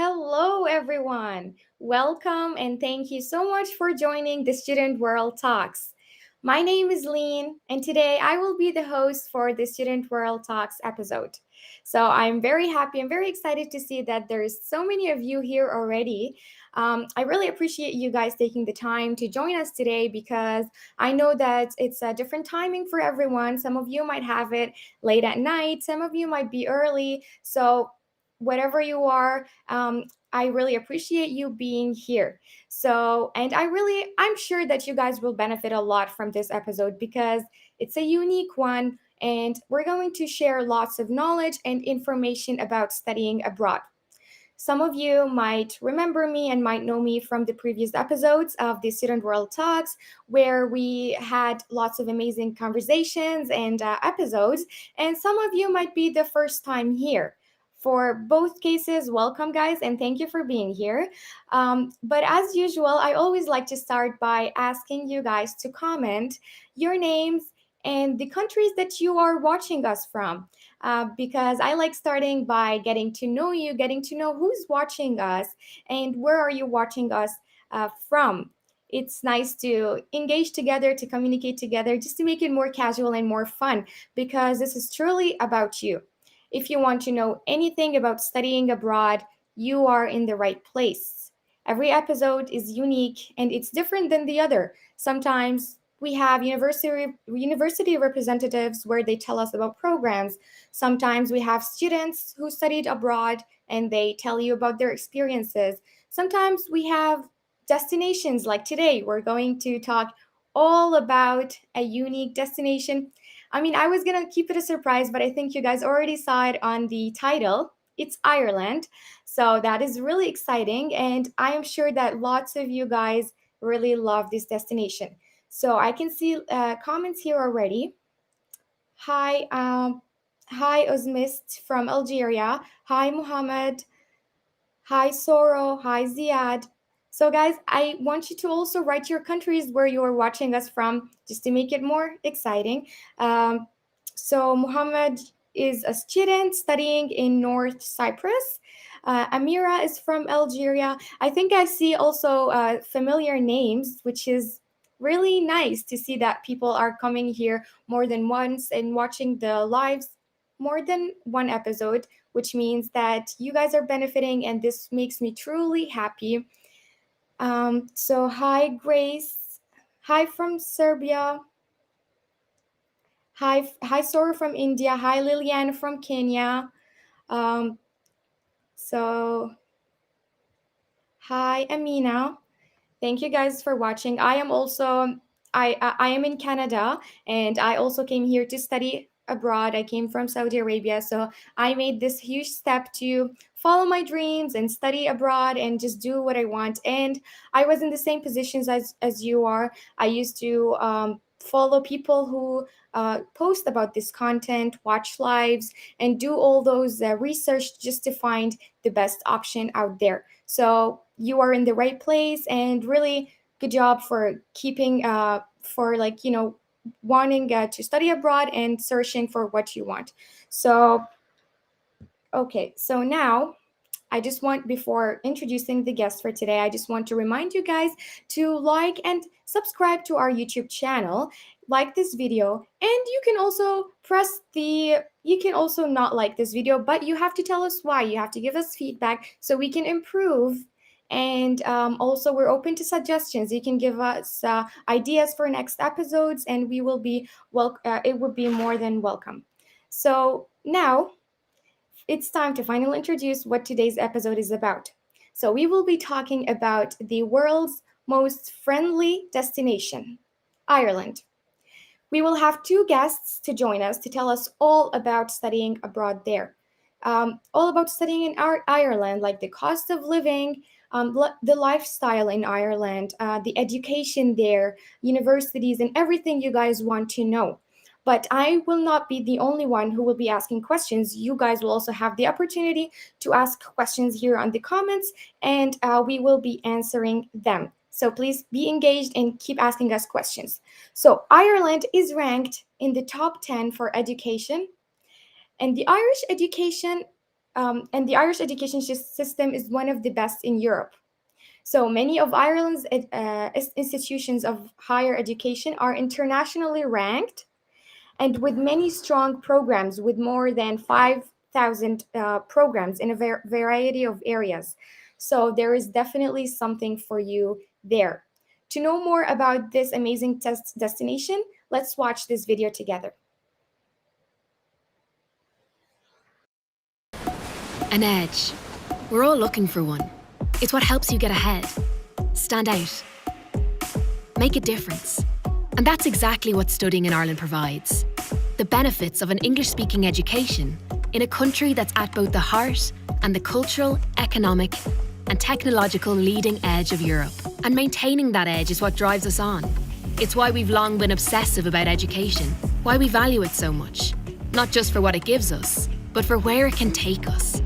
Hello, everyone. Welcome and thank you so much for joining the Student World Talks. My name is Lean, and today I will be the host for the Student World Talks episode. So I'm very happy, I'm very excited to see that there's so many of you here already. I really appreciate you guys taking the time to join us today because I know that it's a different timing for everyone. Some of you might have it late at night, some of you might be early. So, whatever you are, I really appreciate you being here. So, and I'm sure that you guys will benefit a lot from this episode because it's a unique one and we're going to share lots of knowledge and information about studying abroad. Some of you might remember me and might know me from the previous episodes of the Student World Talks, where we had lots of amazing conversations and episodes. And some of you might be the first time here. For both cases, welcome, guys, and thank you for being here. But as usual, I always like to start by asking you guys to comment your names and the countries that you are watching us from because I like starting by getting to know you, getting to know who's watching us and where are you watching us from. It's nice to engage together, to communicate together, just to make it more casual and more fun because this is truly about you. If you want to know anything about studying abroad, you are in the right place. Every episode is unique and it's different than the other. Sometimes we have university representatives where they tell us about programs. Sometimes we have students who studied abroad and they tell you about their experiences. Sometimes we have destinations like today. We're going to talk all about a unique destination. I mean, I was going to keep it a surprise, but I think you guys already saw it on the title. It's Ireland. So that is really exciting. And I am sure that lots of you guys really love this destination. So I can see comments here already. Hi, hi Uzmist from Algeria. Hi Muhammad. Hi Soro. Hi Ziad. So guys, I want you to also write your countries where you are watching us from, just to make it more exciting. Um, so Muhammad is a student studying in North Cyprus. Amira is from Algeria. I think I see also familiar names, which is really nice to see that people are coming here more than once and watching the lives more than one episode, which means that you guys are benefiting, and this makes me truly happy. So, hi, Grace. Hi from Serbia. Hi, Sora from India. Hi, Liliane from Kenya. Um, so, hi, Amina. Thank you guys for watching. I am in Canada and I also came here to study abroad. I came from Saudi Arabia, so I made this huge step to follow my dreams and study abroad and just do what I want. And I was in the same positions as you are. I used to follow people who post about this content, watch lives, and do all those research just to find the best option out there. So you are in the right place, and really good job for keeping for like wanting to study abroad and searching for what you want. So okay, so now I just want, before introducing the guest for today, I just want to remind you guys to like and subscribe to our YouTube channel, like this video, and you can also not like this video, but you have to tell us why. You have to give us feedback so we can improve. And also, we're open to suggestions. You can give us ideas for next episodes, and we will be it would be more than welcome. So now it's time to finally introduce what today's episode is about. So, we will be talking about the world's most friendly destination, Ireland. We will have two guests to join us to tell us all about studying abroad there. All about studying in Ireland, like the cost of living, the lifestyle in Ireland, the education there, universities, and everything you guys want to know. But I will not be the only one who will be asking questions. You guys will also have the opportunity to ask questions here on the comments, and we will be answering them. So please be engaged and keep asking us questions. So, Ireland is ranked in the top 10 for education, and the Irish education and the Irish education system is one of the best in Europe. So many of Ireland's institutions of higher education are internationally ranked and with many strong programs, with more than 5,000 programs in a variety of areas. So there is definitely something for you there. To know more about this amazing test destination, let's watch this video together. An edge. We're all looking for one. It's what helps you get ahead, stand out, make a difference. And that's exactly what studying in Ireland provides. The benefits of an English-speaking education in a country that's at both the heart and the cultural, economic, and technological leading edge of Europe. And maintaining that edge is what drives us on. It's why we've long been obsessive about education, why we value it so much, not just for what it gives us, but for where it can take us.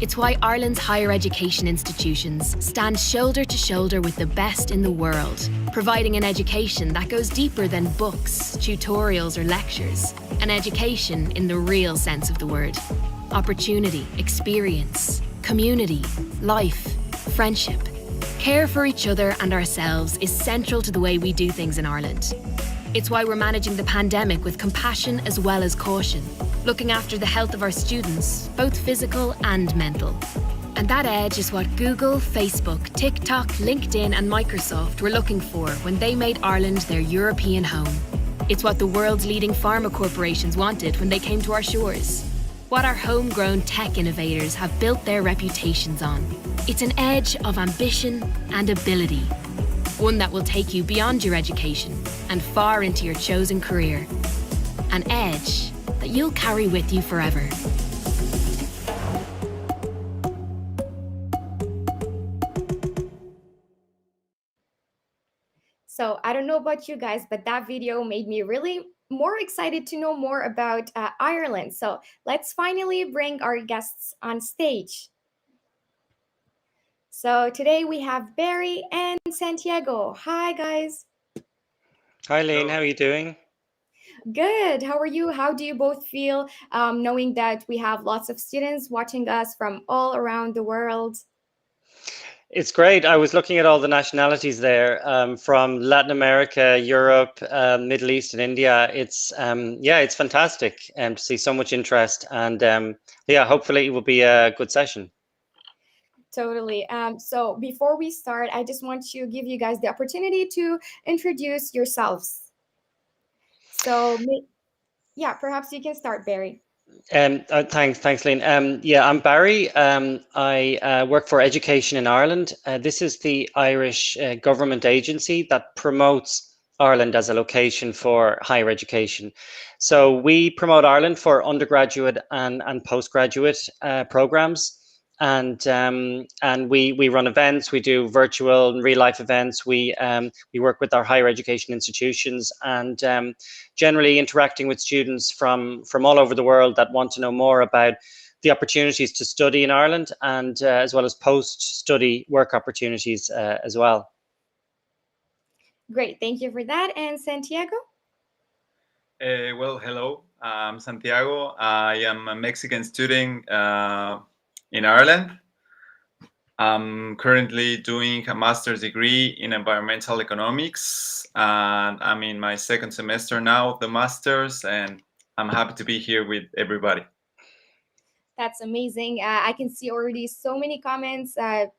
It's why Ireland's higher education institutions stand shoulder to shoulder with the best in the world, providing an education that goes deeper than books, tutorials, or lectures. An education in the real sense of the word. Opportunity, experience, community, life, friendship. Care for each other and ourselves is central to the way we do things in Ireland. It's why we're managing the pandemic with compassion as well as caution, looking after the health of our students, both physical and mental. And that edge is what Google, Facebook, TikTok, LinkedIn and Microsoft were looking for when they made Ireland their European home. It's what the world's leading pharma corporations wanted when they came to our shores. What our homegrown tech innovators have built their reputations on. It's an edge of ambition and ability. One that will take you beyond your education and far into your chosen career. An edge that you'll carry with you forever. So I don't know about you guys, but that video made me really more excited to know more about Ireland. So let's finally bring our guests on stage. So today we have Barry and Santiago. Hi, guys. Hi, Lane. How are you doing? Good. How are you? How do you both feel knowing that we have lots of students watching us from all around the world? It's great. I was looking at all the nationalities there from Latin America, Europe, Middle East, and India. It's yeah, it's fantastic to see so much interest, and yeah, hopefully it will be a good session. Totally. So before we start, I just want to give you guys the opportunity to introduce yourselves. So yeah, perhaps you can start, Barry. Thanks, Lynn. Yeah, I'm Barry. I work for Education in Ireland. This is the Irish government agency that promotes Ireland as a location for higher education. So we promote Ireland for undergraduate and postgraduate programs. And we run events. We do virtual and real life events. We work with our higher education institutions and generally interacting with students from all over the world that want to know more about the opportunities to study in Ireland and as well as post-study work opportunities as well. Great, thank you for that. And Santiago? Well, hello, I'm Santiago. I am a Mexican student in Ireland. I'm currently doing a master's degree in environmental economics, and I'm in my second semester now of the master's, and I'm happy to be here with everybody. That's amazing. I can see already so many comments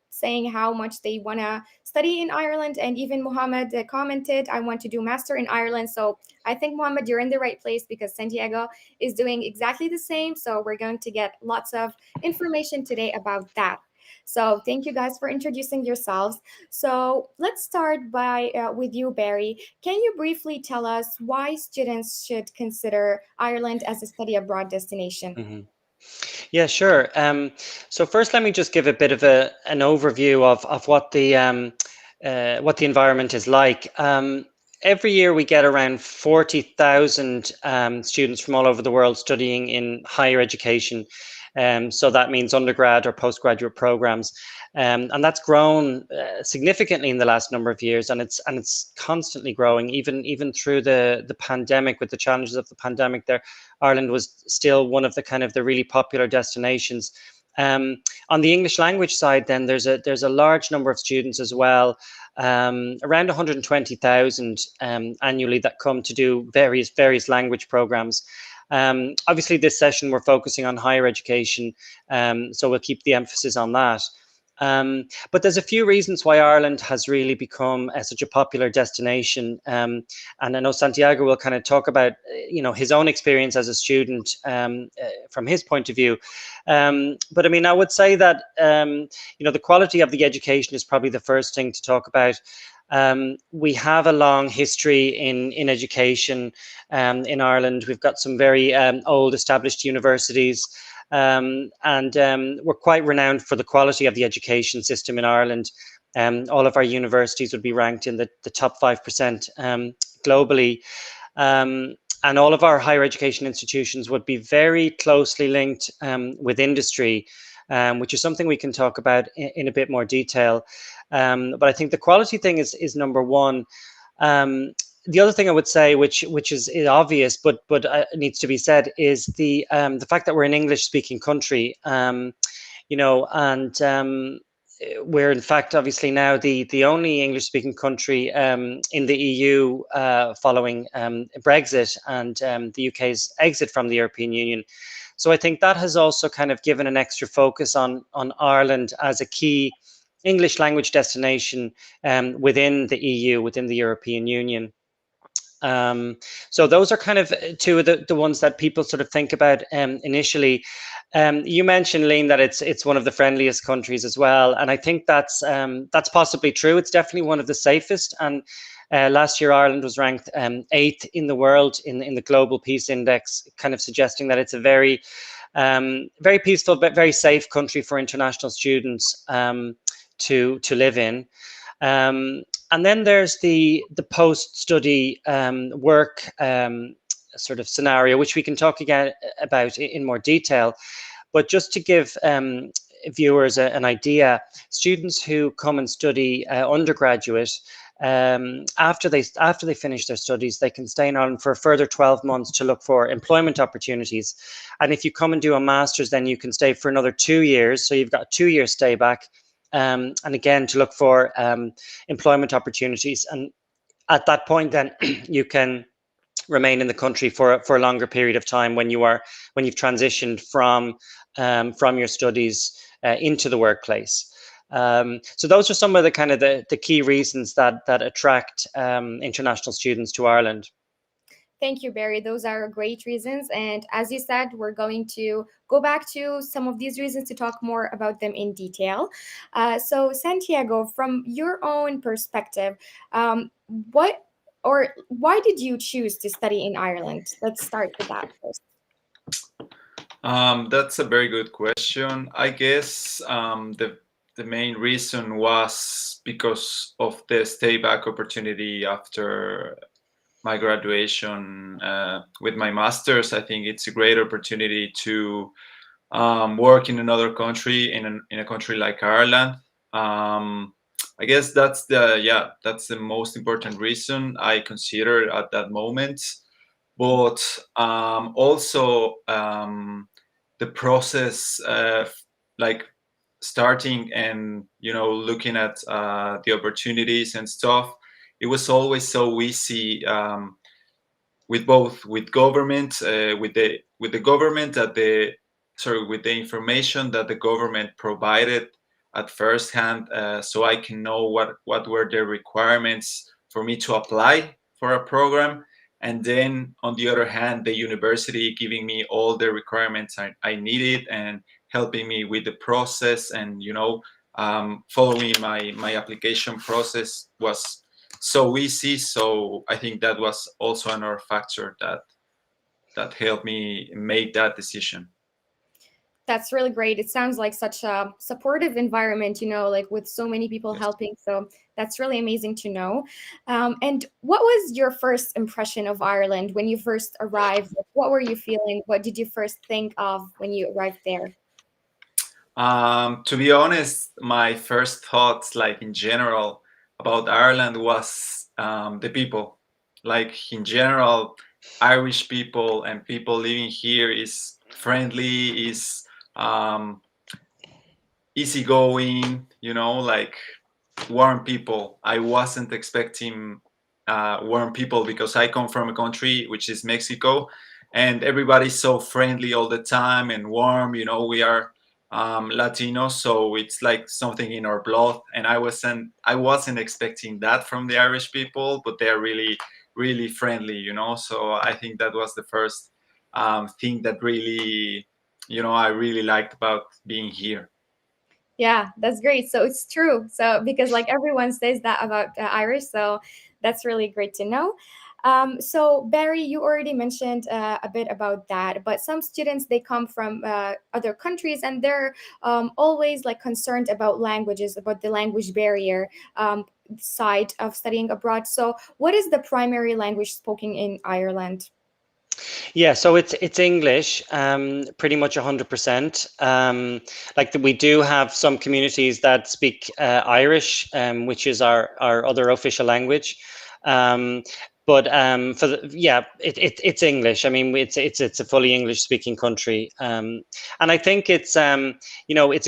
saying how much they want to study in Ireland. And even Mohammed commented, I want to do master in Ireland. So I think, Mohammed, you're in the right place because Santiago is doing exactly the same. So we're going to get lots of information today about that. So thank you guys for introducing yourselves. So let's start by with you, Barry. Can you briefly tell us why students should consider Ireland as a study abroad destination? Mm-hmm. Yeah, sure. So first, let me just give a bit of an overview of what the environment is like. Every year we get around 40,000 students from all over the world studying in higher education. So that means undergrad or postgraduate programs. And that's grown significantly in the last number of years, and it's constantly growing, even through the pandemic. With the challenges of the pandemic, Ireland was still one of the really popular destinations. On the English language side, then there's a large number of students as well, around 120,000 annually that come to do various language programs. Obviously, this session we're focusing on higher education, so we'll keep the emphasis on that. But there's a few reasons why Ireland has really become such a popular destination. And I know Santiago will kind of talk about, his own experience as a student from his point of view. But I mean, I would say that, the quality of the education is probably the first thing to talk about. We have a long history in education in Ireland. We've got some very old established universities. And we're quite renowned for the quality of the education system in Ireland. All of our universities would be ranked in the top 5% globally. And all of our higher education institutions would be very closely linked with industry, which is something we can talk about in a bit more detail. But I think the quality thing is number one. The other thing I would say, which is obvious, but needs to be said, is the fact that we're an English-speaking country, and we're in fact obviously now the only English-speaking country in the EU following Brexit and the UK's exit from the European Union. So I think that has also kind of given an extra focus on Ireland as a key English language destination within the EU, within the European Union. So those are kind of two of the ones that people sort of think about initially. You mentioned, Lean, that it's one of the friendliest countries as well, and I think that's possibly true. It's definitely one of the safest. And last year, Ireland was ranked 8th in the world in the Global Peace Index, kind of suggesting that it's a very very peaceful but very safe country for international students to live in. And then there's the post-study work sort of scenario, which we can talk again about in more detail. But just to give viewers an idea, students who come and study undergraduate, after they finish their studies, they can stay in Ireland for a further 12 months to look for employment opportunities. And if you come and do a master's, then you can stay for another 2 years. So you've got a 2-year stay back. And again, to look for employment opportunities. And at that point, then you can remain in the country for a longer period of time when you've transitioned from your studies into the workplace. So those are some of the kind of the key reasons that attract international students to Ireland. Thank you, Barry. Those are great reasons. And as you said, we're going to go back to some of these reasons to talk more about them in detail. So, Santiago, from your own perspective, what or why did you choose to study in Ireland? Let's start with that first. That's a very good question. I guess the main reason was because of the stay back opportunity after my graduation with my master's. I think it's a great opportunity to work in another country, in a country like Ireland. I guess that's the most important reason I considered at that moment. But also the process of like starting and looking at the opportunities and stuff, it was always so easy with government with the government that with the information that the government provided at first hand, so I can know what were the requirements for me to apply for a program. And then on the other hand, the university giving me all the requirements I needed and helping me with the process, and following my application process was so easy. So I think that was also another factor that helped me make that decision. That's really great. It sounds like such a supportive environment, like with so many people Yes. helping. So that's really amazing to know. And what was your first impression of Ireland when you first arrived? What were you feeling? What did you first think of when you arrived there? To be honest, my first thoughts, like in general, about Ireland was the people. Like in general, Irish people and people living here is friendly, is easygoing, like warm people. I wasn't expecting warm people because I come from a country which is Mexico, and everybody's so friendly all the time and warm. We are Latinos, so it's like something in our blood. And I wasn't expecting that from the Irish people, but they're really, really friendly. So I think that was the first thing that really, I really liked about being here. Yeah, that's great. So it's true. So because like everyone says that about Irish, so that's really great to know. So Barry, you already mentioned a bit about that, but some students they come from other countries and they're always like concerned about languages, about the language barrier side of studying abroad. So what is the primary language spoken in Ireland? Yeah, so it's English, pretty much 100%. We do have some communities that speak Irish, which is our other official language. Um, but for it's English. I mean, it's a fully English speaking country, and I think it's a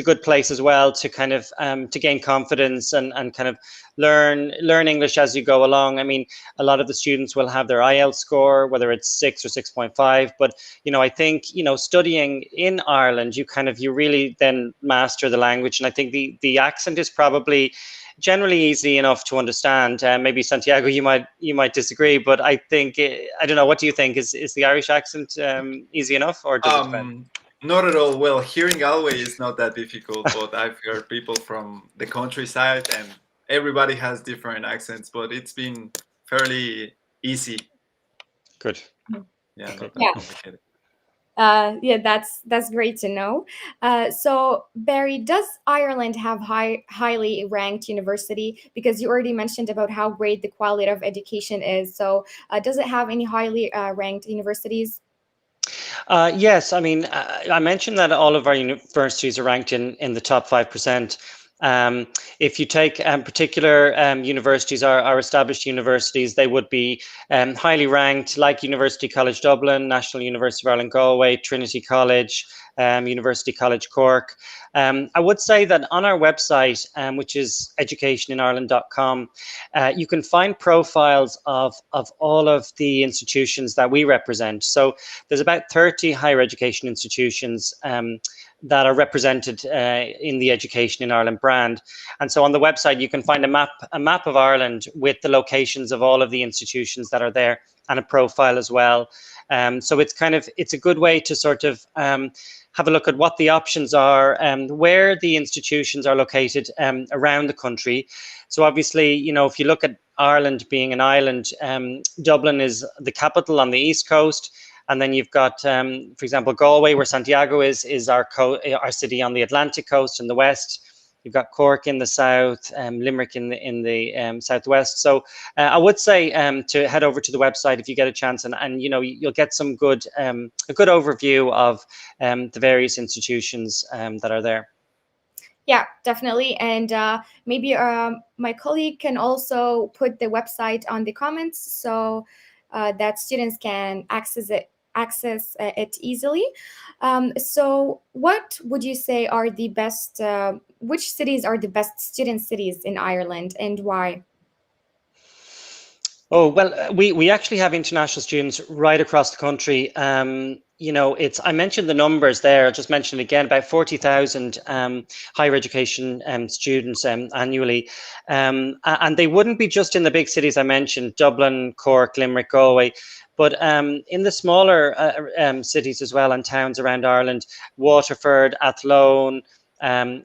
good place as well to kind of to gain confidence and kind of learn English as you go along. I mean, a lot of the students will have their IELTS score, whether it's 6 or 6.5. But, I think, studying in Ireland, you really then master the language. And I think the accent is probably generally easy enough to understand. Maybe Santiago, you might disagree, but I think, I don't know, what do you think? Is the Irish accent easy enough, or does it depend? Not at all. Well, hearing Galway is not that difficult, but I've heard people from the countryside, and everybody has different accents, but it's been fairly easy. Good. Yeah, not that Yeah. complicated. Yeah, that's great to know. So Barry, does Ireland have highly ranked university? Because you already mentioned about how great the quality of education is. So does it have any highly ranked universities? Yes, I mean, I mentioned that all of our universities are ranked in the top 5%. Um, if you take particular universities, our established universities, they would be highly ranked, like University College Dublin, National University of Ireland Galway, Trinity College, University College Cork. I would say that on our website, which is educationinireland.com, you can find profiles of all of the institutions that we represent. So there's about 30 higher education institutions that are represented in the Education in Ireland brand. And so on the website, you can find a map of Ireland with the locations of all of the institutions that are there, and a profile as well. So it's a good way to sort of have a look at what the options are and where the institutions are located around the country. So obviously, if you look at Ireland being an island, Dublin is the capital on the east coast. And then you've got, for example, Galway, where Santiago is our city on the Atlantic coast in the west. You've got Cork in the south, Limerick in the southwest. So I would say to head over to the website if you get a chance, and you'll get some a good overview of the various institutions that are there. Yeah, definitely. And maybe my colleague can also put the website on the comments so that students can access it easily. So, what would you say are the best? Which cities are the best student cities in Ireland, and why? Oh, well, we actually have international students right across the country. I mentioned the numbers there. I'll just mention it again, about 40,000 higher education students annually. And they wouldn't be just in the big cities I mentioned, Dublin, Cork, Limerick, Galway, but in the smaller cities as well, and towns around Ireland, Waterford, Athlone,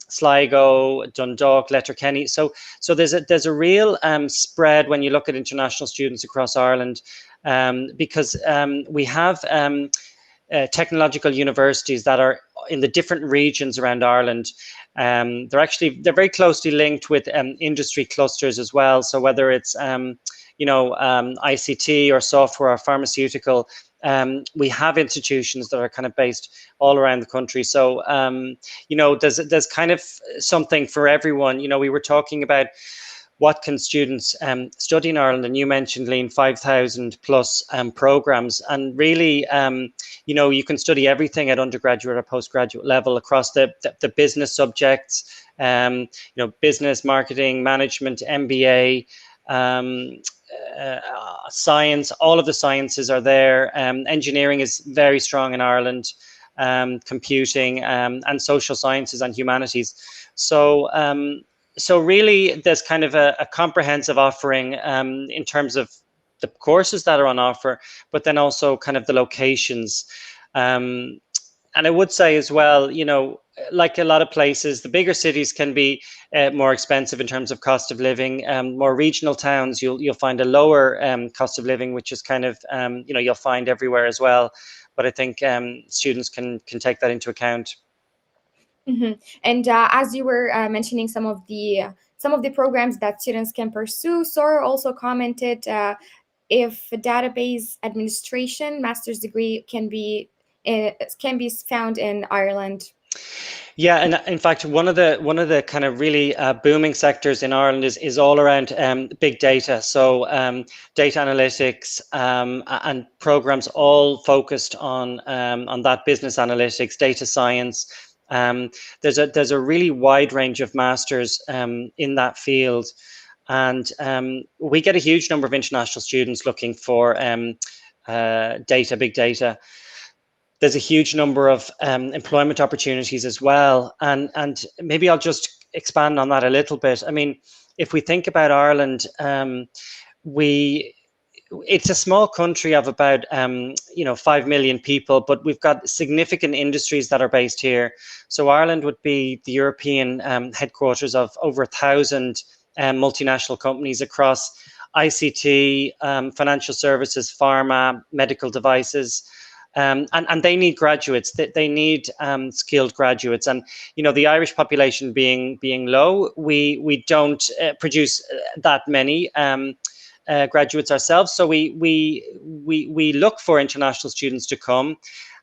Sligo, Dundalk, Letterkenny. So there's a real spread when you look at international students across Ireland, because we have technological universities that are in the different regions around Ireland. They're very closely linked with industry clusters as well. So whether it's ICT or software or pharmaceutical, we have institutions that are kind of based all around the country. So there's kind of something for everyone. We were talking about what can students study in Ireland? And you mentioned, Lean, 5,000 plus programs. And really, you can study everything at undergraduate or postgraduate level across the business subjects, business, marketing, management, MBA, science. All of the sciences are there. Engineering is very strong in Ireland. Computing and social sciences and humanities. So really, there's kind of a comprehensive offering in terms of the courses that are on offer, but then also kind of the locations. And I would say as well, like a lot of places, the bigger cities can be more expensive in terms of cost of living. More regional towns, you'll find a lower cost of living, which is kind of you'll find everywhere as well. But I think students can take that into account. Mm-hmm. And as you were mentioning some of the programs that students can pursue, Sora also commented if database administration master's degree can be found in Ireland. Yeah, and in fact, one of the kind of really booming sectors in Ireland is all around big data. So data analytics and programs all focused on that business analytics, data science. There's a really wide range of masters in that field, and we get a huge number of international students looking for big data. There's a huge number of employment opportunities as well. And maybe I'll just expand on that a little bit. I mean, if we think about Ireland, it's a small country of about 5 million people, but we've got significant industries that are based here. So Ireland would be the European headquarters of over 1,000 multinational companies across ICT, financial services, pharma, medical devices. And they need graduates. They need skilled graduates. And the Irish population being low, we don't produce that many graduates ourselves. So we look for international students to come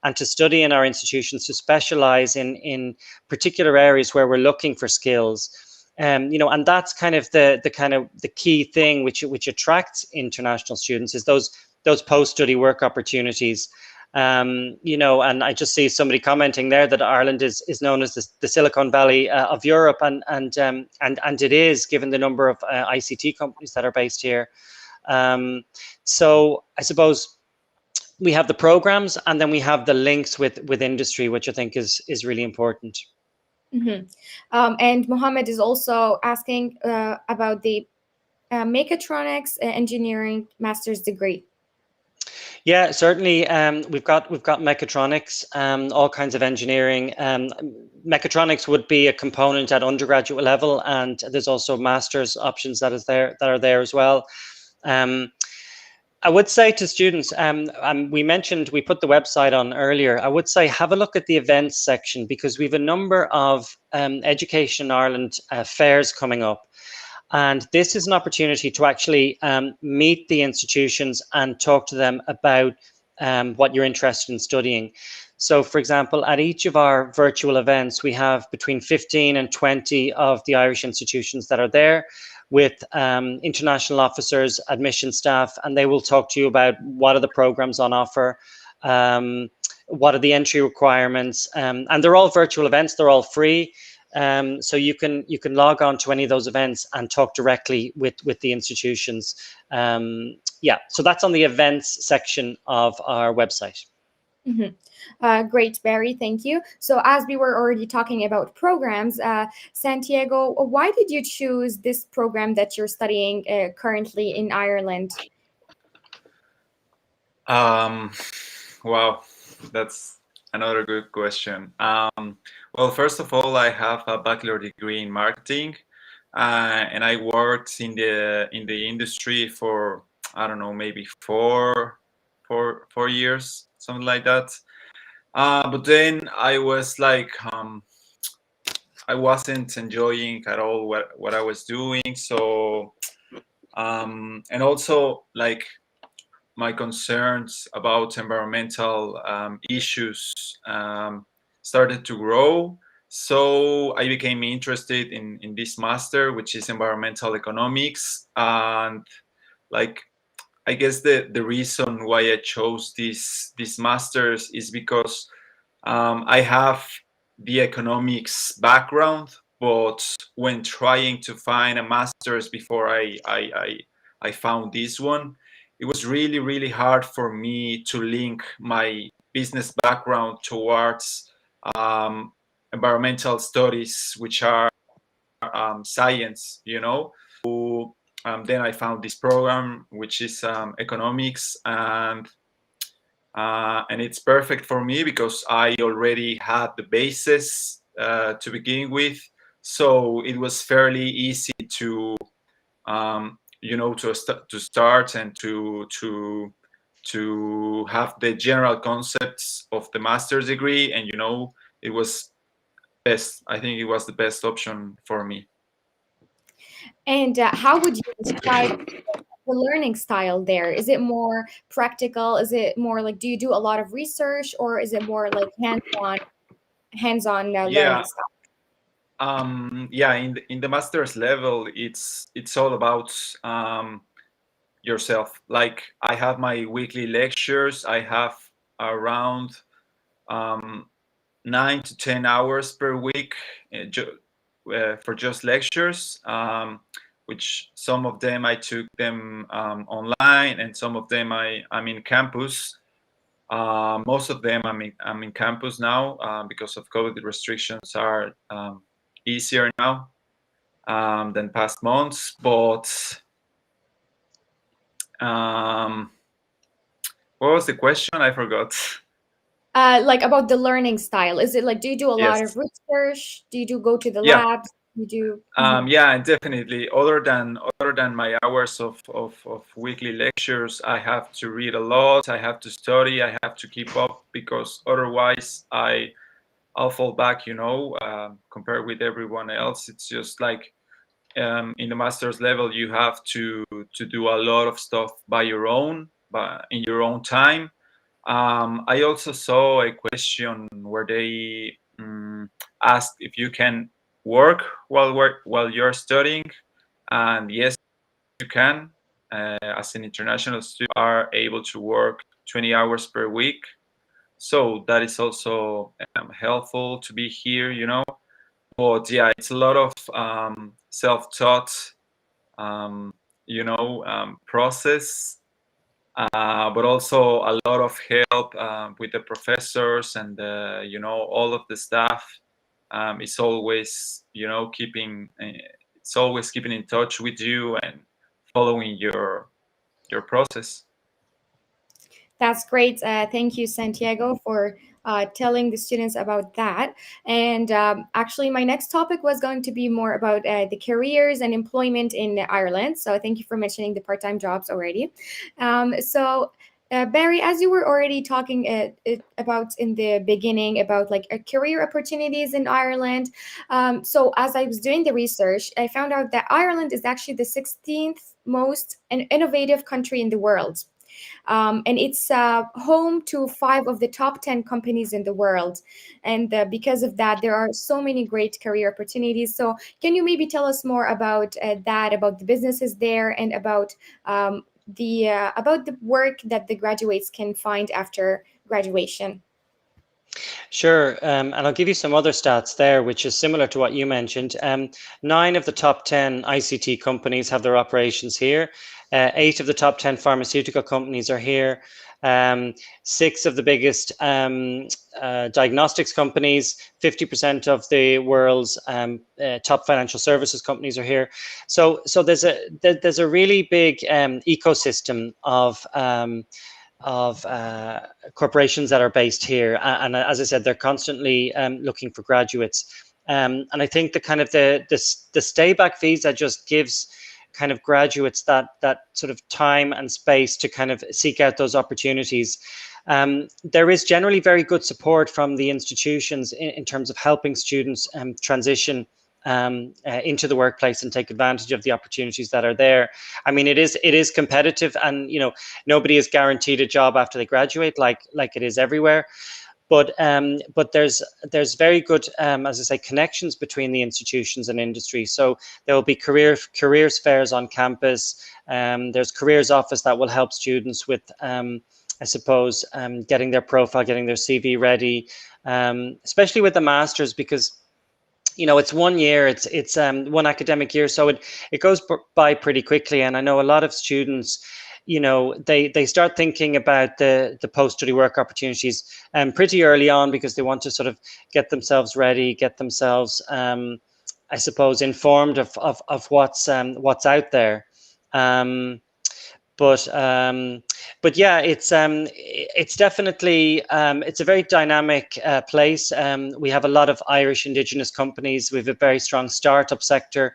and to study in our institutions, to specialize in particular areas where we're looking for skills. And that's kind of the key thing which attracts international students is those post-study work opportunities. And I just see somebody commenting there that Ireland is known as the Silicon Valley of Europe, and it is, given the number of ICT companies that are based here. So I suppose we have the programs, and then we have the links with industry, which I think is really important. Mm-hmm. And Mohammed is also asking about the mechatronics engineering master's degree. Yeah, certainly. We've got mechatronics, all kinds of engineering. Mechatronics would be a component at undergraduate level, and there's also master's options that are there as well. I would say to students, we put the website on earlier. I would say have a look at the events section, because we have a number of Education in Ireland fairs coming up. And this is an opportunity to actually meet the institutions and talk to them about what you're interested in studying. So, for example, at each of our virtual events, we have between 15 and 20 of the Irish institutions that are there with international officers, admission staff, and they will talk to you about what are the programs on offer, what are the entry requirements, and they're all virtual events, they're all free. So you can log on to any of those events and talk directly with the institutions. So that's on the events section of our website. Mm-hmm. Great, Barry, thank you. So as we were already talking about programs, Santiago, why did you choose this program that you're studying currently in Ireland? Wow, that's another good question. Well, first of all, I have a bachelor degree in marketing, and I worked in the industry for, I don't know, maybe four years, something like that. But then I was like, I wasn't enjoying at all what I was doing. So, and also like my concerns about environmental issues started to grow. So I became interested in this master, which is environmental economics. And like, I guess the reason why I chose this masters is because I have the economics background, but when trying to find a master's before I found this one, it was really hard for me to link my business background towards um, environmental studies, which are science, you know. So, then I found this program, which is economics, and it's perfect for me because I already had the basis to begin with, so it was fairly easy to to start and to have the general concepts of the master's degree, and it was best. I think it was the best option for me. And how would you describe the learning style there? Is it more practical? Is it more like, do you do a lot of research, or is it more like hands-on learning Yeah, style? yeah. In the master's level, it's all about yourself. Like, I have my weekly lectures. I have around um, 9 to 10 hours per week for just lectures, which some of them I took them online, and some of them I'm in campus. Most of them I'm in campus now because of COVID. The restrictions are easier now than past months. But um, what was the question? I forgot. Like about the learning style. Is it like, do you do a lot of Yes. research? Do you go to the Yeah. labs? You do. Mhm. Yeah, definitely. Other than my hours of weekly lectures, I have to read a lot. I have to study. I have to keep up because otherwise I'll fall back. Compared with everyone else. It's just like in the master's level, you have to do a lot of stuff by your own, but in your own time. I also saw a question where they asked if you can work while you're studying, and yes, you can. As an international student, you are able to work 20 hours per week, so that is also helpful to be here. But yeah, it's a lot of self-taught, process, but also a lot of help with the professors and all of the staff. It's always keeping in touch with you and following your process. That's great. Thank you, Santiago, for telling the students about that. And actually, my next topic was going to be more about the careers and employment in Ireland. So thank you for mentioning the part time jobs already. Barry, as you were already talking about in the beginning about like career opportunities in Ireland, so as I was doing the research, I found out that Ireland is actually the 16th most innovative country in the world, and it's home to five of the top 10 companies in the world. And because of that, there are so many great career opportunities. So, can you maybe tell us more about that, about the businesses there, and about the work that the graduates can find after graduation? Sure, and I'll give you some other stats there, which is similar to what you mentioned. 9 of the top 10 ICT companies have their operations here. 8 of the top 10 pharmaceutical companies are here. 6 of the biggest diagnostics companies, 50% of the world's top financial services companies are here. So there's a really big ecosystem of corporations that are based here, and as I said, they're constantly looking for graduates. And I think the kind of the stay back visa just gives kind of graduates that sort of time and space to kind of seek out those opportunities. There is generally very good support from the institutions in terms of helping students transition into the workplace and take advantage of the opportunities that are there. I mean, it is competitive, and nobody is guaranteed a job after they graduate, like it is everywhere. but there's very good, as I say, connections between the institutions and industry. So there will be careers fairs on campus. There's careers office that will help students with, I suppose, getting their profile, getting their CV ready, especially with the masters, because it's 1 year, it's one academic year, so it goes by pretty quickly. And I know a lot of students, they start thinking about the post-study work opportunities pretty early on, because they want to sort of get themselves ready, get themselves, I suppose, informed of what's out there. um, but yeah, it's definitely, it's a very dynamic place. We have a lot of Irish Indigenous companies. We have a very strong startup sector.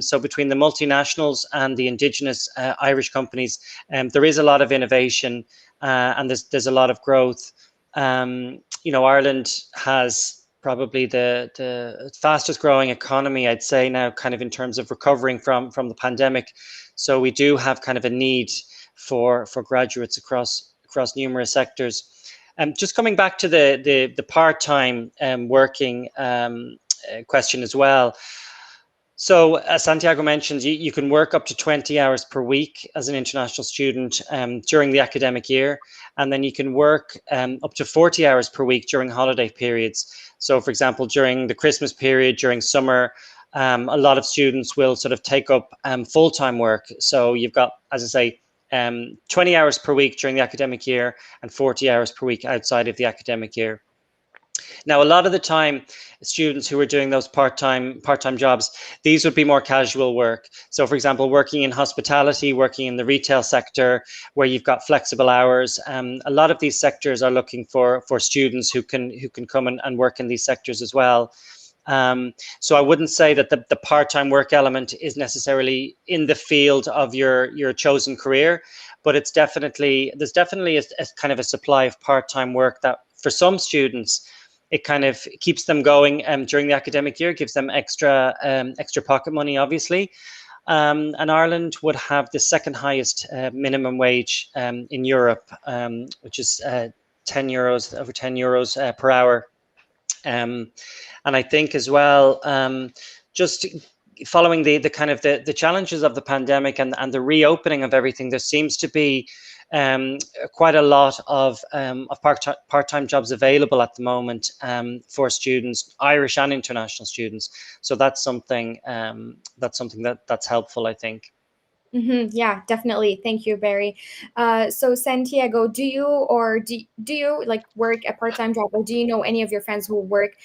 So between the multinationals and the Indigenous Irish companies, there is a lot of innovation, and there's a lot of growth. Ireland has probably the fastest growing economy, I'd say now, kind of in terms of recovering from the pandemic. So we do have kind of a need for graduates across numerous sectors. Just coming back to the part-time working question as well. So as Santiago mentioned, you can work up to 20 hours per week as an international student during the academic year, and then you can work up to 40 hours per week during holiday periods. So for example, during the Christmas period, during summer, a lot of students will sort of take up full-time work. So you've got, as I say, 20 hours per week during the academic year and 40 hours per week outside of the academic year. Now, a lot of the time, students who are doing those part-time jobs, these would be more casual work. So, for example, working in hospitality, working in the retail sector, where you've got flexible hours. A lot of these sectors are looking for students who can come and work in these sectors as well. So I wouldn't say that the part-time work element is necessarily in the field of your chosen career, but there's definitely a kind of a supply of part-time work that for some students, it kind of keeps them going during the academic year, gives them extra pocket money, obviously. And Ireland would have the second highest minimum wage in Europe, which is over 10 euros per hour. And I think as well, just following the kind of the challenges of the pandemic and the reopening of everything, there seems to be quite a lot of part-time jobs available at the moment for students, Irish and international students. So that's something that's helpful, I think. Yeah, definitely. Thank you, Barry. So Santiago, do you like work a part-time job, or do you know any of your friends who work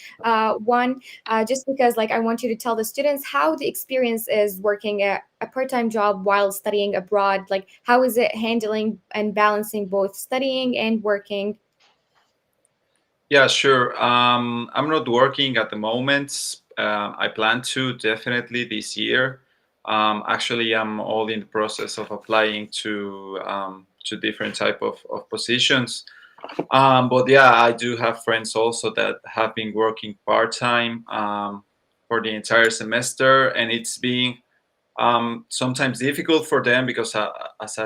one? Just because like I want you to tell the students how the experience is working a part-time job while studying abroad. Like how is it handling and balancing both studying and working? Yeah, sure. I'm not working at the moment. I plan to definitely this year. Actually, I'm all in the process of applying to different type of positions. But yeah, I do have friends also that have been working part time for the entire semester, and it's been sometimes difficult for them because, as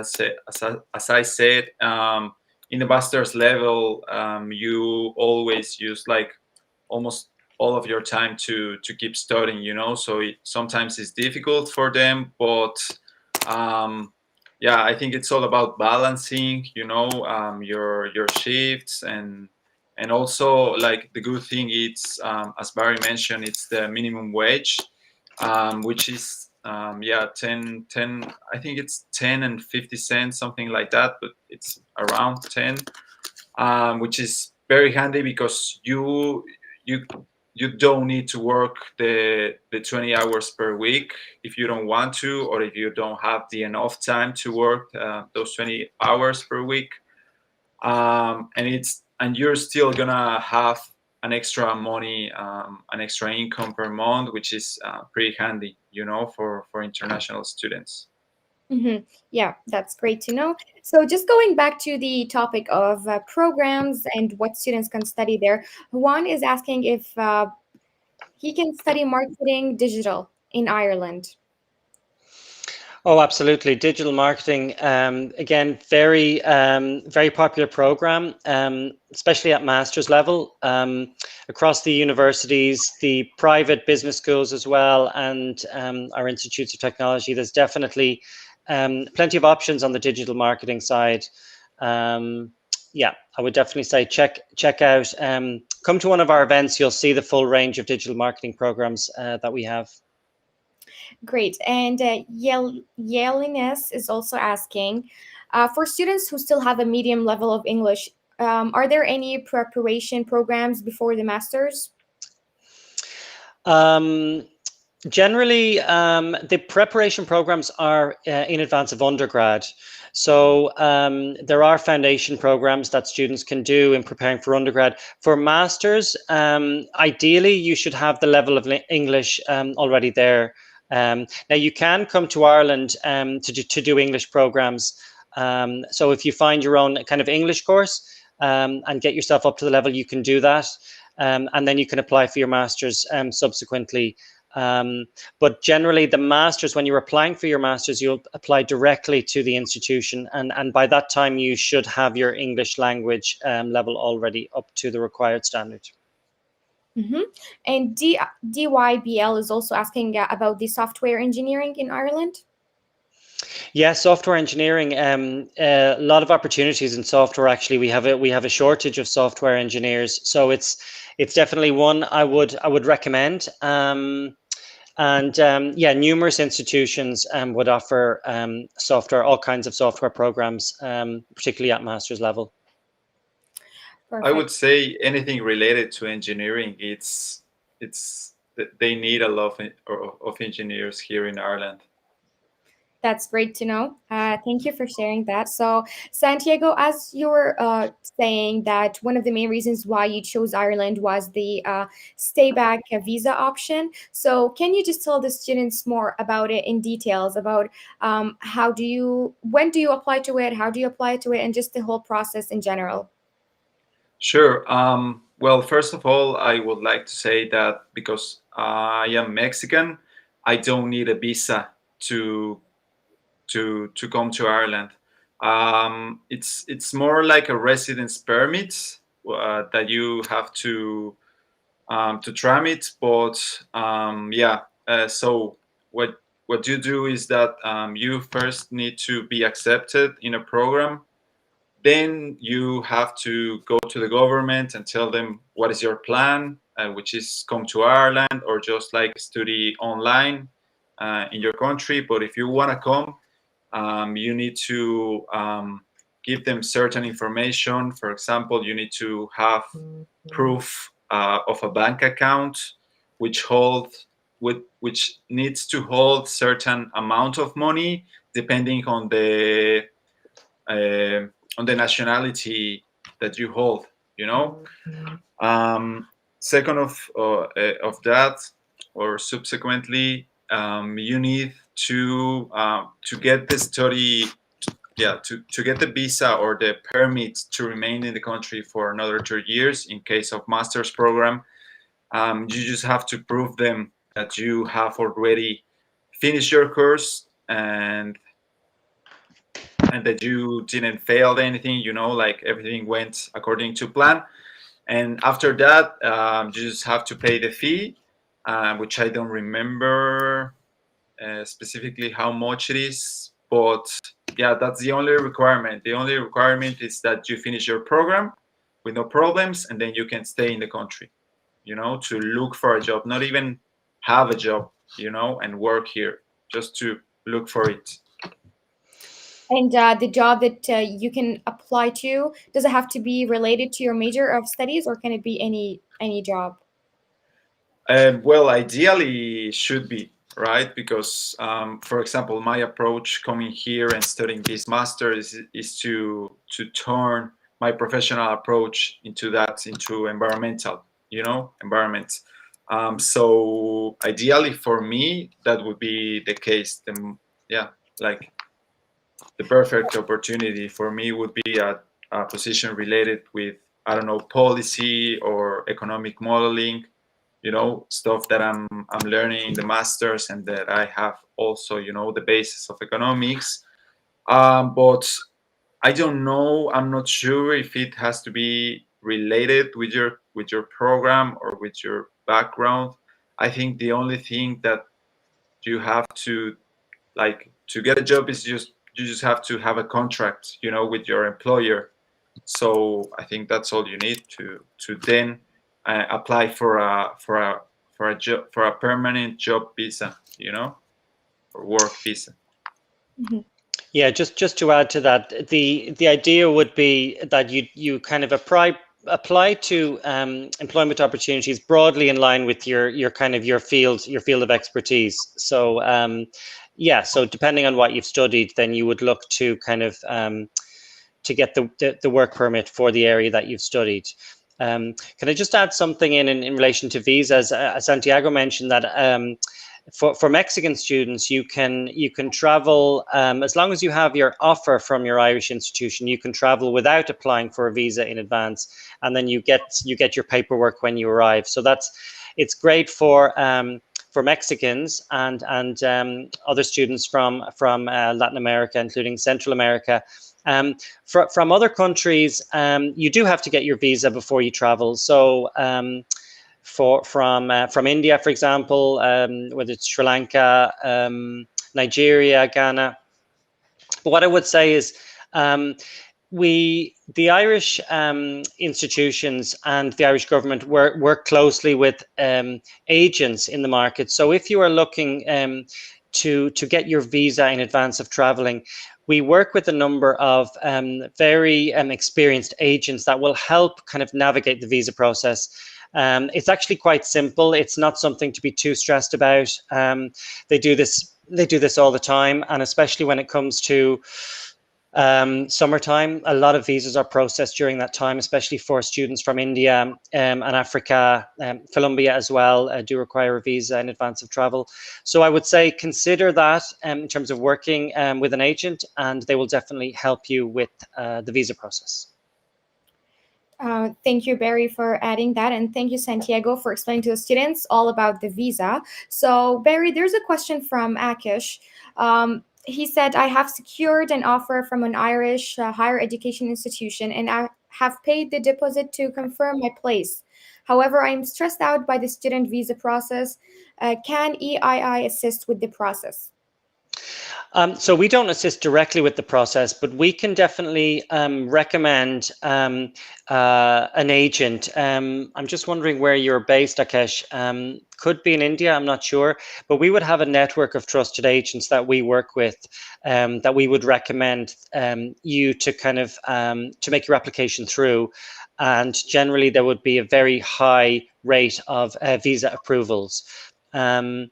I said, in the master's level, you always use like almost all of your time to keep studying. So sometimes it's difficult for them, but um, yeah, I think it's all about balancing, your shifts and also like the good thing is, as Barry mentioned, it's the minimum wage, which is yeah, 10. I think it's 10 and 50 cents, something like that, but it's around 10, which is very handy because you you don't need to work the 20 hours per week if you don't want to, or if you don't have the enough time to work those 20 hours per week. And you're still gonna have an extra money, an extra income per month, which is pretty handy, for international students. Yeah, that's great to know. So, just going back to the topic of programs and what students can study there, Juan is asking if he can study marketing digital in Ireland. Oh, absolutely. Digital marketing, again, very popular program, especially at master's level, across the universities, the private business schools as well, and our institutes of technology. There's definitely plenty of options on the digital marketing side. Um, yeah, I would definitely say check out. Come to one of our events. You'll see the full range of digital marketing programs that we have. Great. And Yeliness is also asking, for students who still have a medium level of English, are there any preparation programs before the masters? Um, Generally, the preparation programs are in advance of undergrad. So there are foundation programs that students can do in preparing for undergrad. For masters, ideally, you should have the level of English already there. Now, you can come to Ireland to do English programs. So if you find your own kind of English course and get yourself up to the level, you can do that. And then you can apply for your masters subsequently. Um, but generally, the masters, when you're applying for your masters, you'll apply directly to the institution, and by that time, you should have your English language level already up to the required standard. Mm-hmm. And DYBL is also asking about the software engineering in Ireland. Yeah, software engineering. A lot of opportunities in software. Actually, we have a shortage of software engineers, so it's definitely one I would recommend. And yeah, numerous institutions would offer software, all kinds of software programs, particularly at master's level. I would Perfect. say anything related to engineering, it's they need a lot of engineers here in Ireland. That's great to know. Thank you for sharing that. So, Santiago, as you were saying that one of the main reasons why you chose Ireland was the stay back visa option. So, can you just tell the students more about it in details about when do you apply to it, how do you apply to it, and just the whole process in general? Sure. Well, first of all, I would like to say that because I am Mexican, I don't need a visa to to come to Ireland. It's more like a residence permit that you have to tramit. But yeah, so what you do is that you first need to be accepted in a program. Then you have to go to the government and tell them what is your plan, which is come to Ireland or just like study online in your country. But if you want to come, you need to give them certain information. For example, you need to have proof of a bank account, which needs to hold certain amount of money depending uh, on the nationality that you hold. You know. Um, Second of that, or subsequently, you need to get the study, yeah, to get the visa or the permit to remain in the country for another 2 years. In case of master's program, you just have to prove them that you have already finished your course and that you didn't fail anything. You know, like everything went according to plan. And after that, you just have to pay the fee, which I don't remember specifically how much it is. But yeah, that's the only requirement. The only requirement is that you finish your program with no problems, and then you can stay in the country, you know, to look for a job, not even have a job, you know, and work here, just to look for it. And the job that you can apply to, does it have to be related to your major of studies, or can it be any job? Well, ideally, should be right because, for example, my approach coming here and studying this master is to turn my professional approach into environmental, you know, environment. So ideally, for me, that would be the case. Yeah, like the perfect opportunity for me would be a position related with, I don't know, policy or economic modeling, stuff that I'm learning in the masters, and that I have also, the basis of economics. But I don't know. I'm not sure if it has to be related with your program or with your background. I think the only thing that you have to, like, to get a job is just you just have to have a contract, with your employer. So I think that's all you need to then apply for a job, for a permanent job visa, or work visa. Mhm. Yeah, just to add to that, the idea would be that you kind of apply to employment opportunities broadly in line with your kind of your field of expertise. So yeah, so depending on what you've studied, then you would look to kind of to get the work permit for the area that you've studied. Can I just add something in relation to visas? Santiago mentioned that for Mexican students, you can travel as long as you have your offer from your Irish institution. You can travel without applying for a visa in advance, and then you get your paperwork when you arrive. So it's great for Mexicans and other students from Latin America, including Central America. From other countries, you do have to get your visa before you travel. So from India, for example, whether it's Sri Lanka, Nigeria, Ghana. But what I would say is um, the Irish institutions and the Irish government work closely with agents in the market. So if you are looking to get your visa in advance of traveling, we work with a number of very experienced agents that will help kind of navigate the visa process. It's actually quite simple. It's not something to be too stressed about. They do this. They do this all the time, and especially when it comes to summertime, a lot of visas are processed during that time, especially for students from India and Africa. Colombia as well do require a visa in advance of travel. So I would say consider that in terms of working with an agent, and they will definitely help you with the visa process. Thank you, Barry, for adding that. And thank you, Santiago, for explaining to the students all about the visa. So, Barry, there's a question from Akish. He said, I have secured an offer from an Irish higher education institution and I have paid the deposit to confirm my place. However, I am stressed out by the student visa process. Can EII assist with the process? So we don't assist directly with the process, but we can definitely recommend an agent. I'm just wondering where you're based, Akesh. Could be in India, I'm not sure, but we would have a network of trusted agents that we work with that we would recommend you to kind of to make your application through. And generally, there would be a very high rate of visa approvals. Um,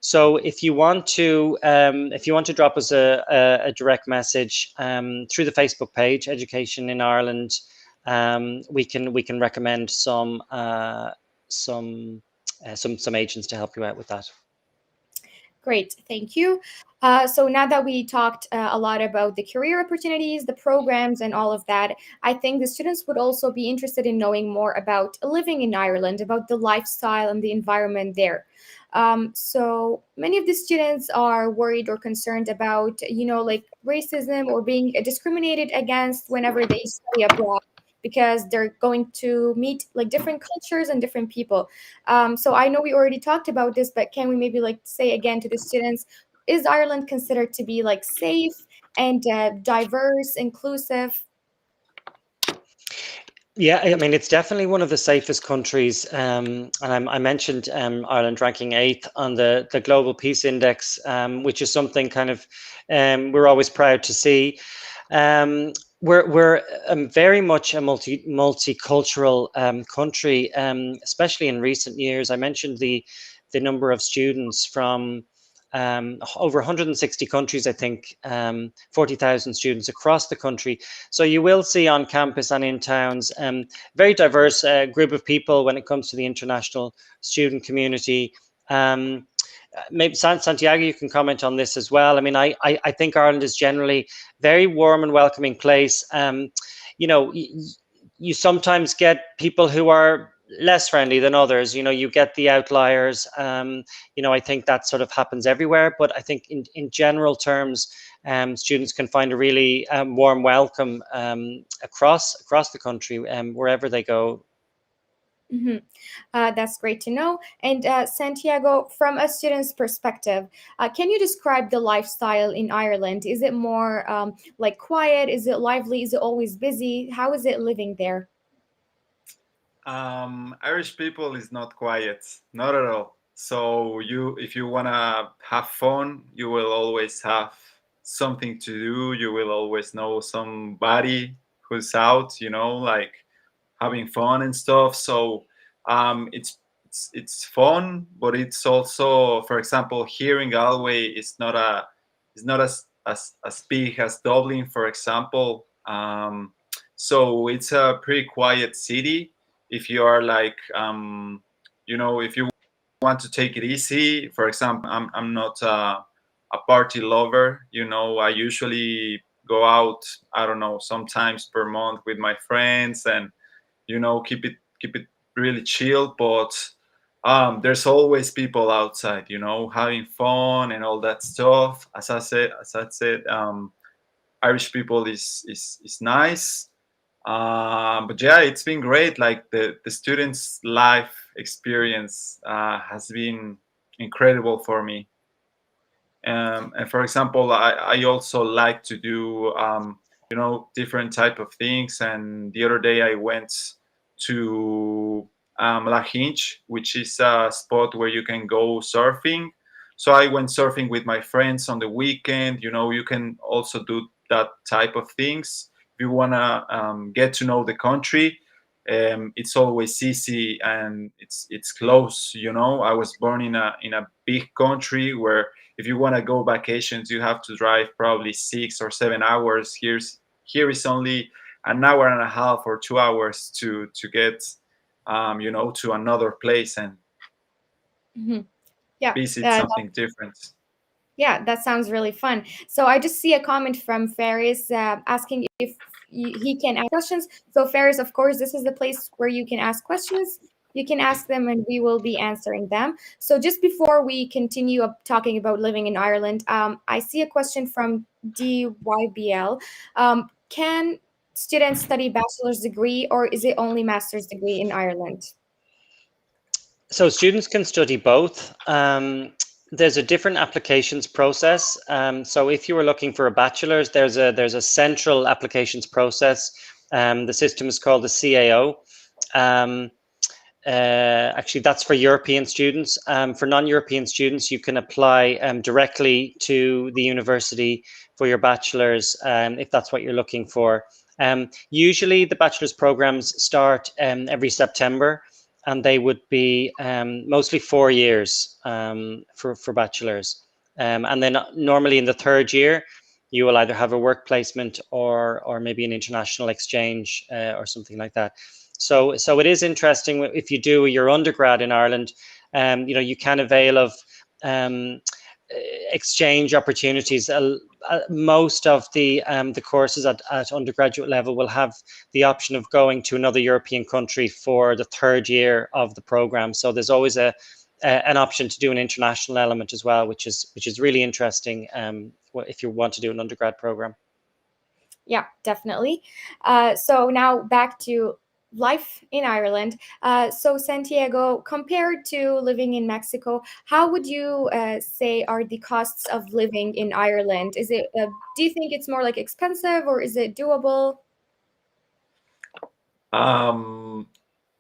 so if you want to drop us a direct message through the Facebook page, Education in Ireland, we can recommend some agents to help you out with that. Great, thank you. So now that we talked a lot about the career opportunities, the programs, and all of that, I think the students would also be interested in knowing more about living in Ireland, about the lifestyle and the environment there. So many of the students are worried or concerned about, like racism or being discriminated against whenever they study abroad because they're going to meet like different cultures and different people. So I know we already talked about this, but can we maybe like say again to the students, is Ireland considered to be like safe and diverse, inclusive? Yeah, I mean, it's definitely one of the safest countries. And I mentioned Ireland ranking eighth on the Global Peace Index, which is something kind of we're always proud to see. Um, we're very much a multicultural country, especially in recent years. I mentioned the number of students from over 160 countries, I think, 40,000 students across the country. So you will see on campus and in towns very diverse group of people when it comes to the international student community. Maybe Santiago, you can comment on this as well. I mean, I think Ireland is generally very warm and welcoming place. You know, you sometimes get people who are less friendly than others. You get the outliers. I think that sort of happens everywhere, but I think in general terms, students can find a really warm welcome across the country, wherever they go. Mhm. That's great to know. And Santiago, from a student's perspective, can you describe the lifestyle in Ireland? Is it more like quiet? Is it lively? Is it always busy? How is it living there? Irish people is not quiet, not at all. So if you wanna have fun, you will always have something to do. You will always know somebody who's out, like having fun and stuff. So it's fun, but it's also, for example, here in Galway is not as big as Dublin, for example. So it's a pretty quiet city. If you are like, if you want to take it easy, for example, I'm not a party lover. I usually go out, I don't know, sometimes per month with my friends, and keep it really chill. But there's always people outside, having fun and all that stuff. As I said, Irish people is nice. But yeah, it's been great. Like the students' life experience has been incredible for me. And for example, I also like to do different type of things. And the other day I went to La Hinch, which is a spot where you can go surfing. So I went surfing with my friends on the weekend. You can also do that type of things if you wanna get to know the country. It's always easy and it's close. I was born in a big country where if you want to go vacations, you have to drive probably 6 or 7 hours. Here is only an hour and a half or 2 hours to get to another place and Mhm. Yeah, visit something different. yeah, that sounds really fun. So I just see a comment from Faris asking if he can ask questions. So Faris, of course, this is the place where you can ask questions. You can ask them, and we will be answering them. So just before we continue up talking about living in Ireland, I see a question from DYBL. Can students study bachelor's degree, or is it only master's degree in Ireland? So students can study both. There's a different applications process. So if you were looking for a bachelor's, there's a central applications process. The system is called the CAO. Um, Actually, that's for European students. For non-European students, you can apply directly to the university for your bachelor's, if that's what you're looking for. Usually, the bachelor's programs start every September, and they would be mostly 4 years for bachelor's. And then normally in the third year, you will either have a work placement or maybe an international exchange or something like that. So it is interesting if you do your undergrad in Ireland, you can avail of um, exchange opportunities. Most of the courses at undergraduate level will have the option of going to another European country for the third year of the program. So there's always an option to do an international element as well, which is really interesting if you want to do an undergrad program. Yeah, definitely. So now back to life in Ireland. So Santiago, compared to living in Mexico, how would you say are the costs of living in Ireland? Is it? Do you think it's more like expensive or is it doable? Um,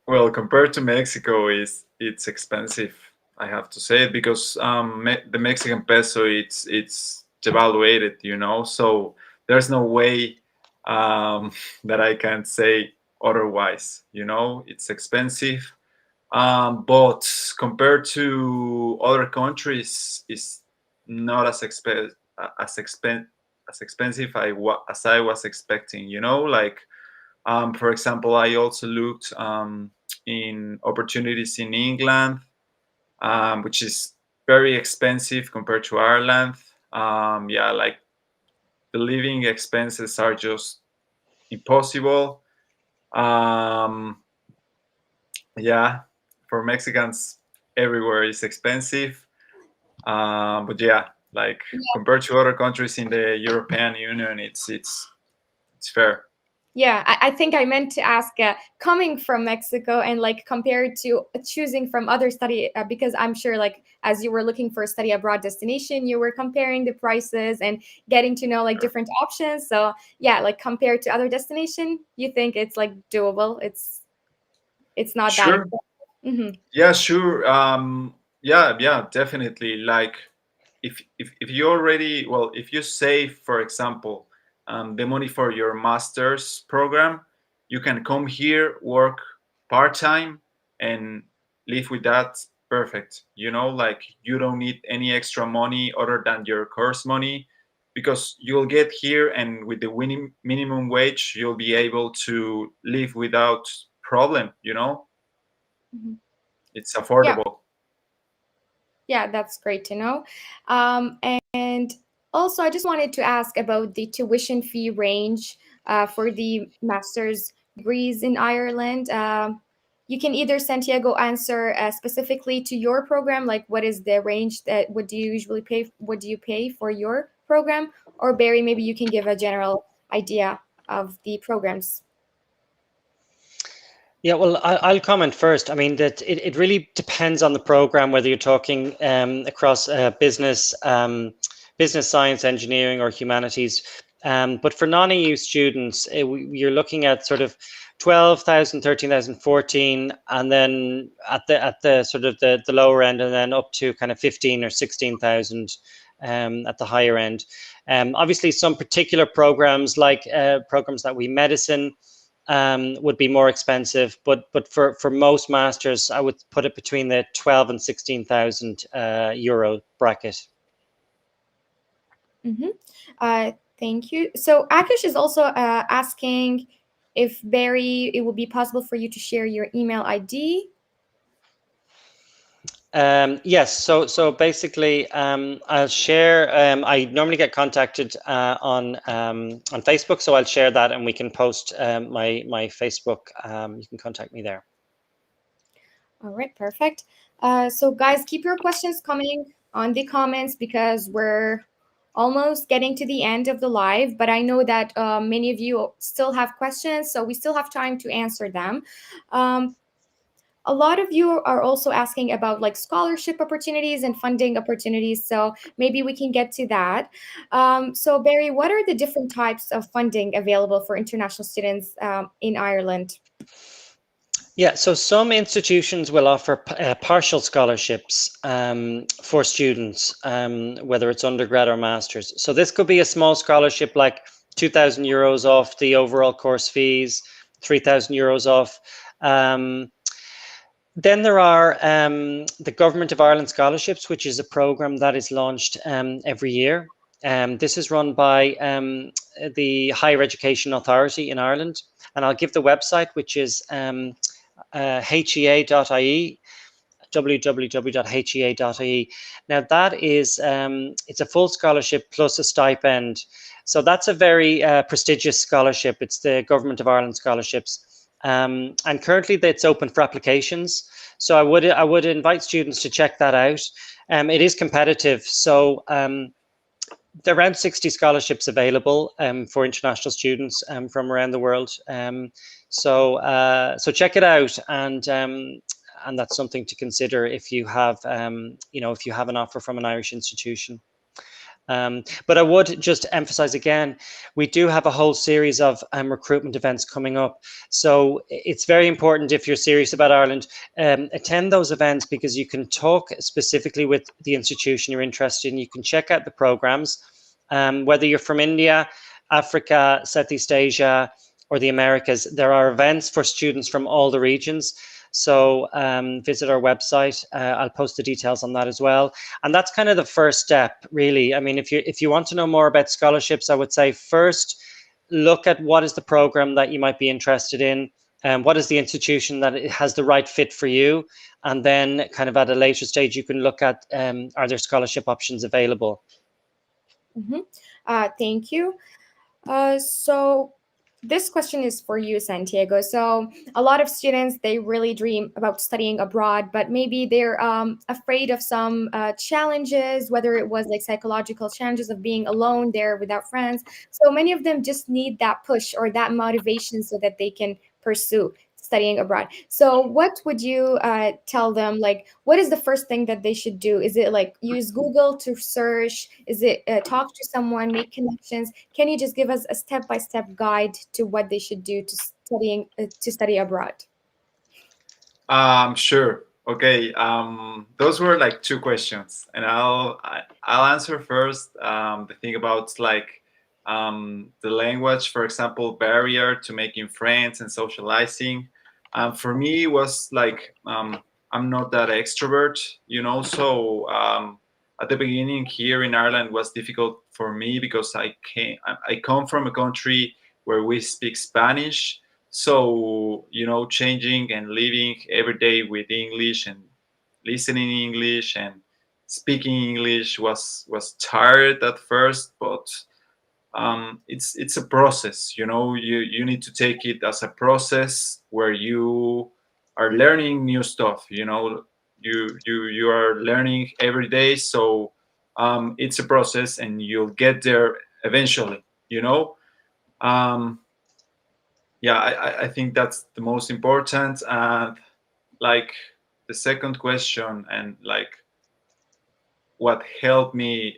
well, compared to Mexico, it's expensive. I have to say it because the Mexican peso it's devaluated, So there's no way that I can say otherwise. It's expensive. But compared to other countries, it's not as expen- as expensive as I was expecting. Like for example, I also looked in opportunities in England, which is very expensive compared to Ireland. Yeah, like the living expenses are just impossible. Um, Yeah, for Mexicans, everywhere is expensive. But yeah, like compared to other countries in the European Union, it's fair. Yeah, I think I meant to ask, coming from Mexico and like compared to choosing from other study, because I'm sure like as you were looking for a study abroad destination, you were comparing the prices and getting to know like different options. So yeah, like compared to other destination, you think it's like doable. It's not that Sure. expensive. Mm-hmm. Yeah, sure. Yeah, yeah, definitely. Like, if you already, well, if you save, for example, the money for your master's program, you can come here, work part time, and live with that. Perfect. You know, like you don't need any extra money other than your course money, because you'll get here, and with the winning minimum wage, you'll be able to live without problem. You know, Mm-hmm. it's Yeah. affordable. Yeah, that's great to know. And also, I just wanted to ask about the tuition fee range for the master's degrees in Ireland. You can either, Santiago, answer specifically to your program, like what is the range that what do you usually pay? What do you pay for your program? Or Barry, maybe you can give a general idea of the programs. Yeah, well, I'll comment first. I mean, that it really depends on the program, whether you're talking across business science, engineering, or humanities. But for non-EU students, you're looking at sort of 12,000, 13,000, 14, and then at the sort of the lower end, and then up to kind of 15 or 16,000 at the higher end. Obviously, some particular programs like programs that we medicine would be more expensive, but for most masters, I would put it between the 12 and 16,000 euro bracket. Mm-hmm. Thank you. So Akish is also asking if Barry, it would be possible for you to share your email ID. Yes, so basically, I'll share. I normally get contacted on Facebook, so I'll share that, and we can post my Facebook. You can contact me there. All right, perfect. So guys, keep your questions coming on the comments because we're almost getting to the end of the live, but I know that many of you still have questions, so we still have time to answer them. Um, a lot of you are also asking about like scholarship opportunities and funding opportunities, so maybe we can get to that. So Barry, what are the different types of funding available for international students in Ireland? Yeah, so some institutions will offer partial scholarships for students, whether it's undergrad or masters. So this could be a small scholarship like 2,000 euros off the overall course fees, 3,000 euros off. Um, then there are the Government of Ireland scholarships, which is a program that is launched every year. This is run by the Higher Education Authority in Ireland, and I'll give the website, which is hea.ie, www.hea.ie. Now that is it's a full scholarship plus a stipend, so that's a very prestigious scholarship. It's the Government of Ireland scholarships, and currently it's open for applications. So I would invite students to check that out. It is competitive, so there are around 60 scholarships available for international students from around the world. So check it out, and that's something to consider if you have if you have an offer from an Irish institution. But I would just emphasize again, we do have a whole series of recruitment events coming up. So it's very important, if you're serious about Ireland, attend those events, because you can talk specifically with the institution you're interested in. You can check out the programs, whether you're from India, Africa, Southeast Asia, or the Americas. There are events for students from all the regions. So visit our website. I'll post the details on that as well. And that's kind of the first step, really. I mean, if you want to know more about scholarships, I would say first look at what is the program that you might be interested in, and what is the institution that it has the right fit for you, and then kind of at a later stage you can look at are there scholarship options available. Mm-hmm. Thank you. So this question is for you, Santiago. So, a lot of students they really dream about studying abroad, but maybe they're afraid of some challenges, whether it was like psychological challenges of being alone there without friends. So many of them just need that push or that motivation so that they can pursue studying abroad. So, what would you tell them? Like, what is the first thing that they should do? Is it like use Google to search? Is it talk to someone, make connections? Can you just give us a step-by-step guide to what they should do to study abroad? Sure. Okay. Those were like two questions, and I'll answer first. The thing about like the language, for example, barrier to making friends and socializing. For me, was like I'm not that extrovert, So at the beginning here in Ireland was difficult for me because I come from a country where we speak Spanish, so changing and living every day with English and listening English and speaking English was tired at first, but it's a process. You need to take it as a process where you are learning new stuff. You are learning every day, so it's a process, and you'll get there eventually. Um, yeah, I think that's the most important. And like the second question, and like what helped me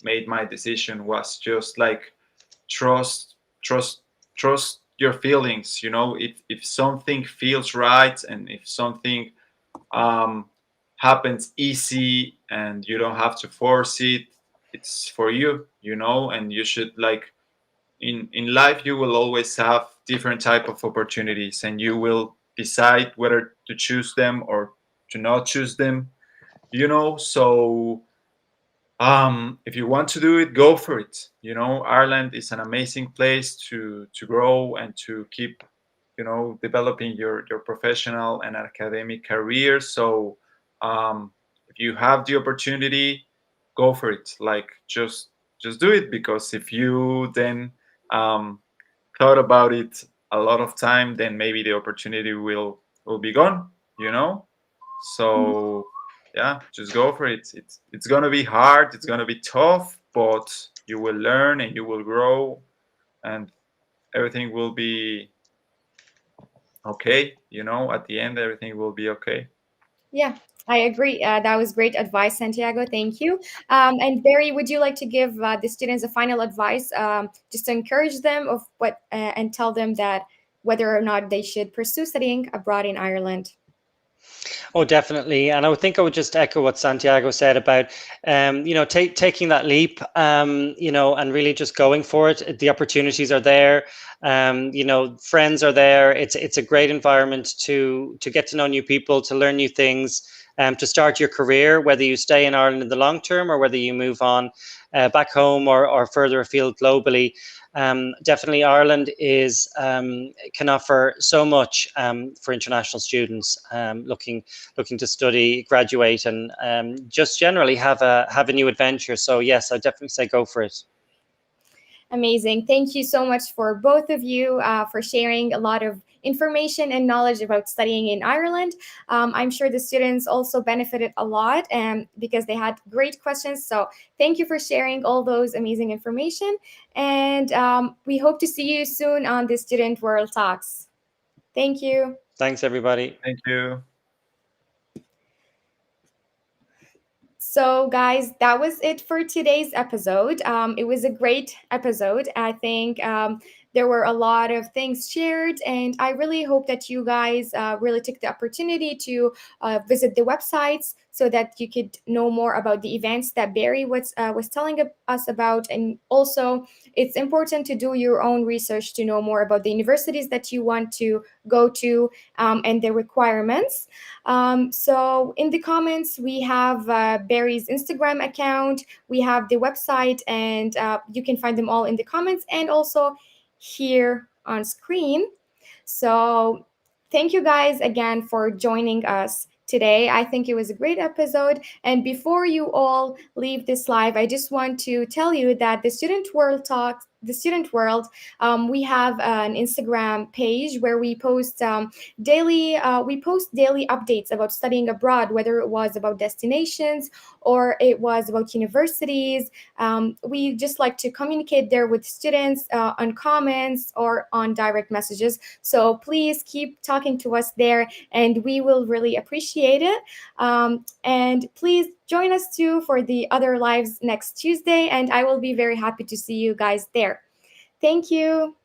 made my decision was just like trust trust trust your feelings. If something feels right, and if something um, happens easy and you don't have to force it, it's for you. And you should like in life you will always have different type of opportunities, and you will decide whether to choose them or to not choose them. So if you want to do it, go for it. Ireland is an amazing place to grow and to keep developing your professional and academic career. So um, if you have the opportunity, go for it. Like just do it, because if you then um, thought about it a lot of time, then maybe the opportunity will be gone. you know so yeah, just go for it. It's gonna be hard, it's gonna be tough, but you will learn and you will grow, and everything will be okay. At the end, everything will be okay. Yeah, I agree. That was great advice, Santiago. Thank you. And Barry, would you like to give the students a final advice, just to encourage them of what and tell them that whether or not they should pursue studying abroad in Ireland? Oh, definitely. And I would think I would just echo what Santiago said about, taking that leap, and really just going for it. The opportunities are there. Friends are there. It's a great environment to get to know new people, to learn new things, to start your career, whether you stay in Ireland in the long term or whether you move on back home or further afield globally. Definitely, Ireland can offer so much for international students looking to study, graduate, and just generally have a new adventure. So yes, I definitely say go for it. Amazing. Thank you so much for both of you for sharing a lot of information and knowledge about studying in Ireland. I'm sure the students also benefited a lot because they had great questions. So thank you for sharing all those amazing information. And we hope to see you soon on the Student World Talks. Thank you. Thanks, everybody. Thank you. So, guys, that was it for today's episode. It was a great episode. I think there were a lot of things shared, and I really hope that you guys really took the opportunity to visit the websites so that you could know more about the events that Barry was telling us about. And also, it's important to do your own research to know more about the universities that you want to go to and the requirements. So in the comments, we have Barry's Instagram account, we have the website, and you can find them all in the comments and also here on screen. So thank you guys again for joining us today. I think it was a great episode. And before you all leave this live, I just want to tell you that the Student World Talks the student world, we have an Instagram page where we post daily updates about studying abroad, whether it was about destinations or it was about universities. We just like to communicate there with students on comments or on direct messages. So please keep talking to us there, and we will really appreciate it. And please join us too for the other lives next Tuesday, and I will be very happy to see you guys there. Thank you.